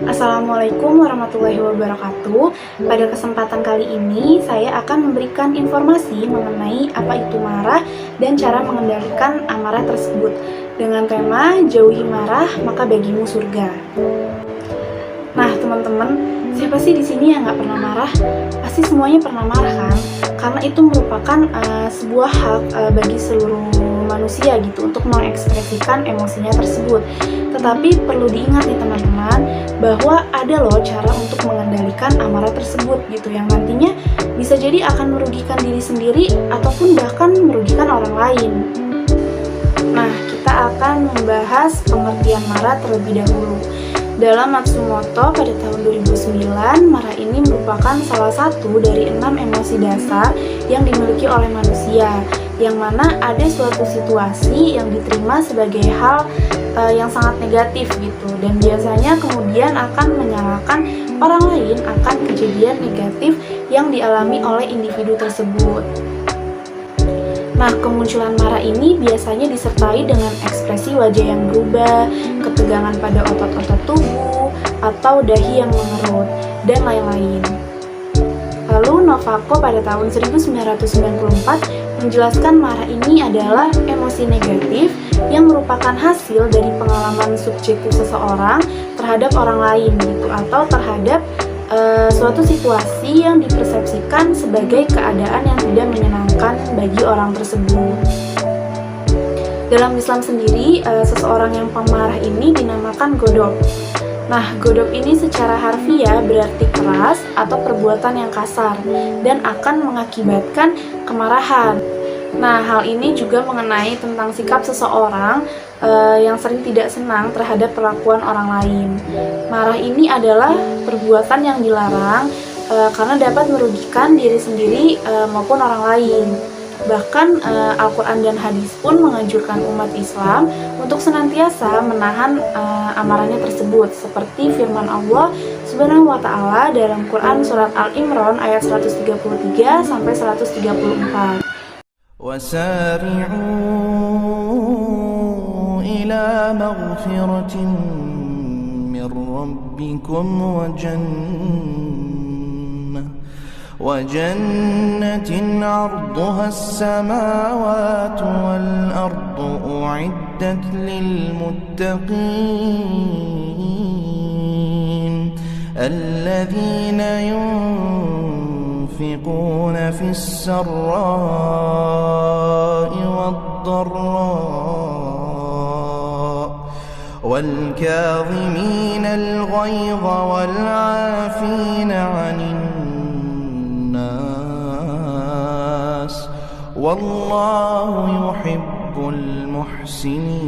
Assalamualaikum warahmatullahi wabarakatuh. Pada kesempatan kali ini saya akan memberikan informasi mengenai apa itu marah dan cara mengendalikan amarah tersebut dengan tema jauhi marah maka bagimu surga. Nah teman-teman, siapa sih di sini yang nggak pernah marah? Pasti semuanya pernah marah kan? Karena itu merupakan sebuah hak bagi seluruh manusia gitu untuk mengekspresikan emosinya tersebut. Tetapi perlu diingat nih teman-teman bahwa ada loh cara untuk mengendalikan amarah tersebut gitu yang nantinya bisa jadi akan merugikan diri sendiri ataupun bahkan merugikan orang lain. Nah, kita akan membahas pengertian marah terlebih dahulu. Dalam Matsumoto pada tahun 2009, marah ini merupakan salah satu dari 6 emosi dasar yang dimiliki oleh manusia, yang mana ada suatu situasi yang diterima sebagai hal yang sangat negatif gitu, dan biasanya kemudian akan menyalahkan orang lain akan kejadian negatif yang dialami oleh individu tersebut. Nah, kemunculan marah ini biasanya disertai dengan ekspresi wajah yang berubah, ketegangan pada otot-otot tubuh, atau dahi yang mengerut, dan lain-lain. Lalu Novako pada tahun 1994 menjelaskan marah ini adalah emosi negatif yang merupakan hasil dari pengalaman subjektif seseorang terhadap orang lain gitu, atau terhadap suatu situasi yang dipersepsikan sebagai keadaan yang tidak menyenangkan bagi orang tersebut. Dalam Islam sendiri, seseorang yang pemarah ini dinamakan godop. Nah, godop ini secara harfiah berarti keras atau perbuatan yang kasar dan akan mengakibatkan kemarahan. Nah, hal ini juga mengenai tentang sikap seseorang yang sering tidak senang terhadap perlakuan orang lain. Marah ini adalah perbuatan yang dilarang karena dapat merugikan diri sendiri maupun orang lain. Bahkan Al-Quran dan hadis pun menganjurkan umat Islam untuk senantiasa menahan amarahnya tersebut, seperti firman Allah Subhanahu wa Ta'ala dalam Quran surat Al-Imran ayat 133 sampai 134. وسارعوا إلى مغفرة من ربكم وجنة عرضها السماوات والأرض أعدت للمتقين الذين ينفقون في السراء والضراء والكاظمين الغيظ والعافين عن الناس والله يحب المحسنين.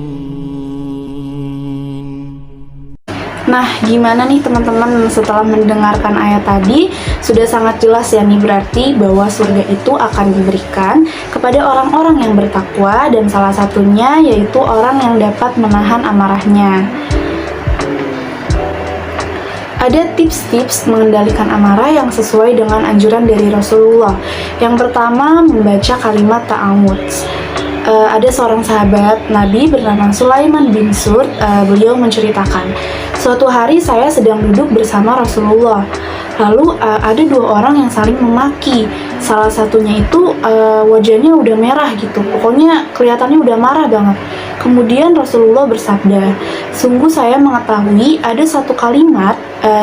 Nah, gimana nih teman-teman setelah mendengarkan ayat tadi? Sudah sangat jelas ya nih, berarti bahwa surga itu akan diberikan kepada orang-orang yang bertakwa, dan salah satunya yaitu orang yang dapat menahan amarahnya. Ada tips-tips mengendalikan amarah yang sesuai dengan anjuran dari Rasulullah. Yang pertama, membaca kalimat ta'awudz. Ada seorang sahabat Nabi bernama Sulaiman bin Surd. Beliau menceritakan, suatu hari saya sedang duduk bersama Rasulullah. Lalu ada dua orang yang saling memaki. Salah satunya itu wajahnya udah merah gitu, pokoknya kelihatannya udah marah banget. Kemudian Rasulullah bersabda, sungguh saya mengetahui ada satu kalimat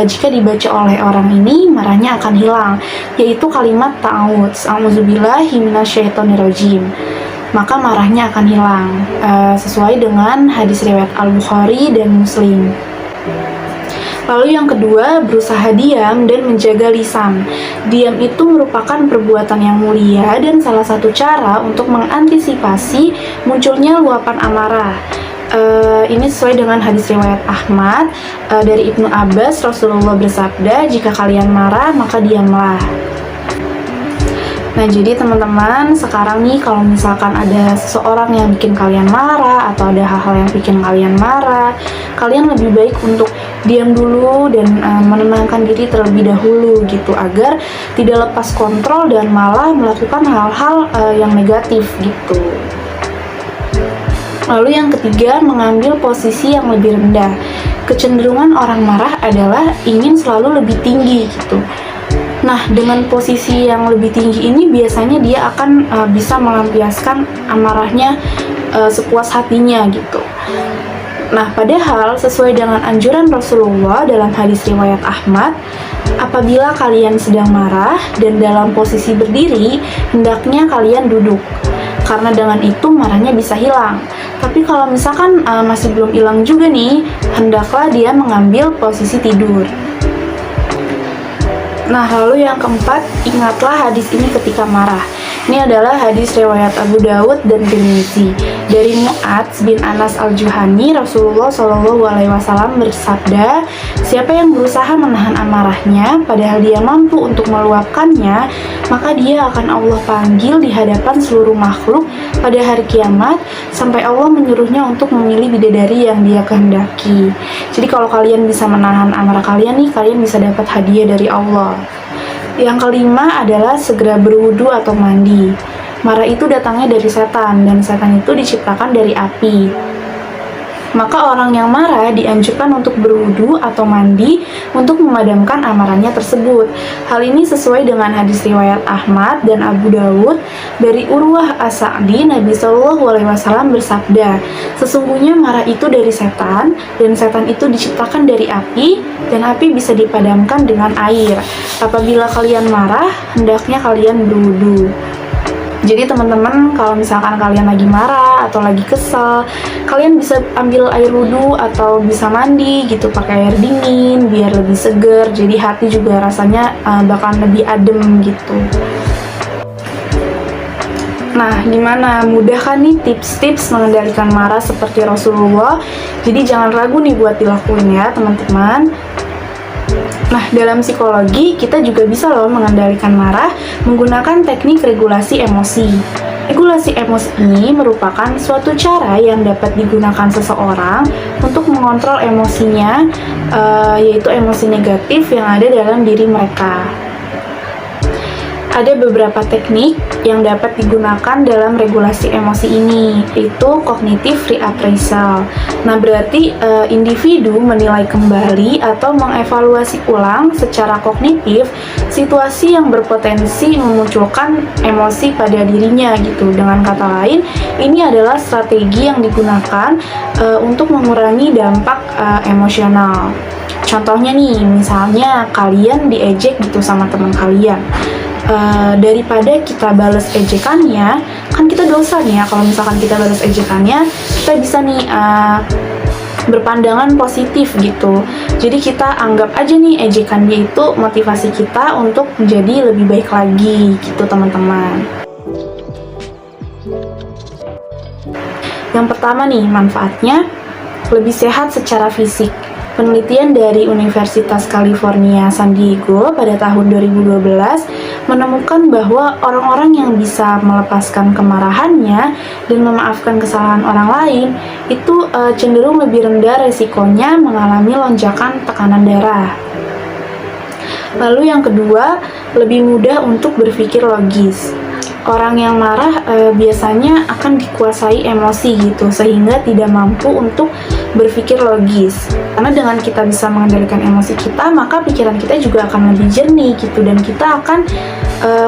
jika dibaca oleh orang ini marahnya akan hilang, yaitu kalimat ta'awudz, a'udzubillahi minasyaitonirrajim. Maka marahnya akan hilang, sesuai dengan hadis riwayat Al-Bukhari dan Muslim. Lalu yang kedua, berusaha diam dan menjaga lisan. Diam itu merupakan perbuatan yang mulia dan salah satu cara untuk mengantisipasi munculnya luapan amarah. Ini sesuai dengan hadis riwayat Ahmad dari Ibnu Abbas. Rasulullah bersabda, jika kalian marah maka diamlah. Nah, jadi teman-teman, sekarang nih kalau misalkan ada seseorang yang bikin kalian marah atau ada hal-hal yang bikin kalian marah, kalian lebih baik untuk diam dulu dan menenangkan diri terlebih dahulu gitu, agar tidak lepas kontrol dan malah melakukan hal-hal yang negatif gitu. Lalu yang ketiga, mengambil posisi yang lebih rendah. Kecenderungan orang marah adalah ingin selalu lebih tinggi gitu. Nah, dengan posisi yang lebih tinggi ini biasanya dia akan bisa melampiaskan amarahnya sepuas hatinya gitu. Nah, padahal sesuai dengan anjuran Rasulullah dalam hadis riwayat Ahmad, apabila kalian sedang marah dan dalam posisi berdiri, hendaknya kalian duduk. Karena dengan itu marahnya bisa hilang. Tapi kalau misalkan masih belum hilang juga nih, hendaklah dia mengambil posisi tidur. Nah, lalu yang keempat, ingatlah hadis ini ketika marah. Ini adalah hadis riwayat Abu Dawud dan Tirmizi. Dari Mu'adz bin Anas al-Juhani, Rasulullah SAW bersabda, siapa yang berusaha menahan amarahnya, padahal dia mampu untuk meluapkannya, maka dia akan Allah panggil di hadapan seluruh makhluk pada hari kiamat, sampai Allah menyuruhnya untuk memilih bidadari yang dia kehendaki. Jadi kalau kalian bisa menahan amarah kalian nih, kalian bisa dapat hadiah dari Allah. Yang kelima adalah segera berwudu atau mandi. Marah itu datangnya dari setan, dan setan itu diciptakan dari api. Maka orang yang marah dianjurkan untuk berwudu atau mandi untuk memadamkan amarahnya tersebut. Hal ini sesuai dengan hadis riwayat Ahmad dan Abu Dawud dari Urwah As-Sa'di. Nabi SAW bersabda, sesungguhnya marah itu dari setan, dan setan itu diciptakan dari api, dan api bisa dipadamkan dengan air. Apabila kalian marah, hendaknya kalian berwudu. Jadi teman-teman, kalau misalkan kalian lagi marah atau lagi kesel, kalian bisa ambil air wudhu atau bisa mandi gitu pakai air dingin biar lebih seger. Jadi hati juga rasanya bakalan lebih adem gitu. Nah, gimana? Mudah kan nih tips-tips mengendalikan marah seperti Rasulullah? Jadi jangan ragu nih buat dilakuin ya teman-teman. Nah, dalam psikologi, kita juga bisa loh mengendalikan marah menggunakan teknik regulasi emosi. Regulasi emosi ini merupakan suatu cara yang dapat digunakan seseorang untuk mengontrol emosinya, yaitu emosi negatif yang ada dalam diri mereka. Ada beberapa teknik yang dapat digunakan dalam regulasi emosi ini, yaitu cognitive reappraisal. Nah, berarti individu menilai kembali atau mengevaluasi ulang secara kognitif situasi yang berpotensi memunculkan emosi pada dirinya gitu. Dengan kata lain, ini adalah strategi yang digunakan untuk mengurangi dampak emosional. Contohnya nih, misalnya kalian diejek gitu sama teman kalian. Daripada kita balas ejekannya, kan kita dosa nih ya. Kalau misalkan kita balas ejekannya, kita bisa nih berpandangan positif gitu. Jadi kita anggap aja nih ejekan dia itu motivasi kita untuk menjadi lebih baik lagi gitu teman-teman. Yang pertama nih, manfaatnya lebih sehat secara fisik. Penelitian dari Universitas California San Diego pada tahun 2012 menemukan bahwa orang-orang yang bisa melepaskan kemarahannya dan memaafkan kesalahan orang lain itu cenderung lebih rendah resikonya mengalami lonjakan tekanan darah. Lalu yang kedua, lebih mudah untuk berpikir logis. Orang yang marah biasanya akan dikuasai emosi gitu, sehingga tidak mampu untuk berpikir logis. Karena dengan kita bisa mengendalikan emosi kita, maka pikiran kita juga akan lebih jernih gitu, dan kita akan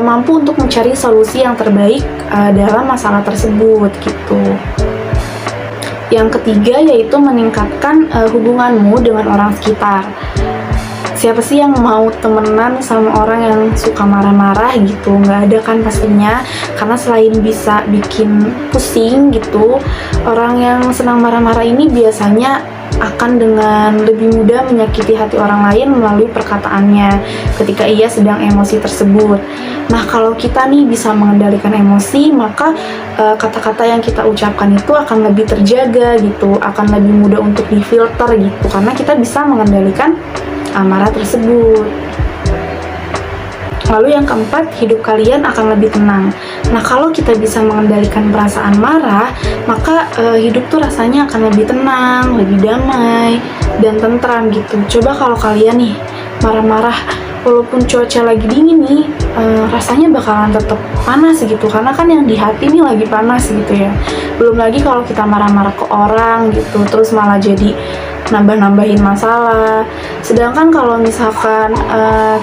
mampu untuk mencari solusi yang terbaik dalam masalah tersebut gitu. Yang ketiga yaitu meningkatkan hubunganmu dengan orang sekitar. Siapa sih yang mau temenan sama orang yang suka marah-marah gitu? Nggak ada kan pastinya, karena selain bisa bikin pusing gitu, orang yang senang marah-marah ini biasanya akan dengan lebih mudah menyakiti hati orang lain melalui perkataannya ketika ia sedang emosi tersebut. Nah, kalau kita nih bisa mengendalikan emosi, maka kata-kata yang kita ucapkan itu akan lebih terjaga gitu, akan lebih mudah untuk difilter gitu, karena kita bisa mengendalikan amarah tersebut. Lalu yang keempat, hidup kalian akan lebih tenang. Nah, kalau kita bisa mengendalikan perasaan marah, maka hidup tuh rasanya akan lebih tenang, lebih damai, dan tentram gitu. Coba kalau kalian nih marah-marah walaupun cuaca lagi dingin nih, rasanya bakalan tetap panas gitu, karena kan yang di hati nih lagi panas gitu ya. Belum lagi kalau kita marah-marah ke orang gitu, terus malah jadi nambah-nambahin masalah. Sedangkan kalau misalkan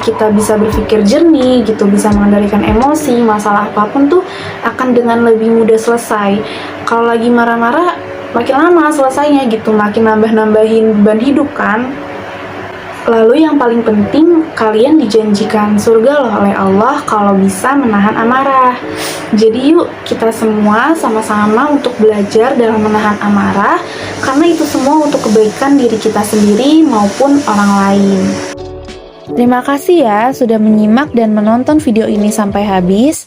kita bisa berpikir jernih gitu, bisa mengendalikan emosi, masalah apapun tuh akan dengan lebih mudah selesai. Kalau lagi marah-marah, makin lama selesainya gitu, makin nambah-nambahin beban hidup kan. Lalu yang paling penting, kalian dijanjikan surga loh oleh Allah kalau bisa menahan amarah. Jadi yuk kita semua sama-sama untuk belajar dalam menahan amarah, karena itu semua untuk kebaikan diri kita sendiri maupun orang lain. Terima kasih ya sudah menyimak dan menonton video ini sampai habis.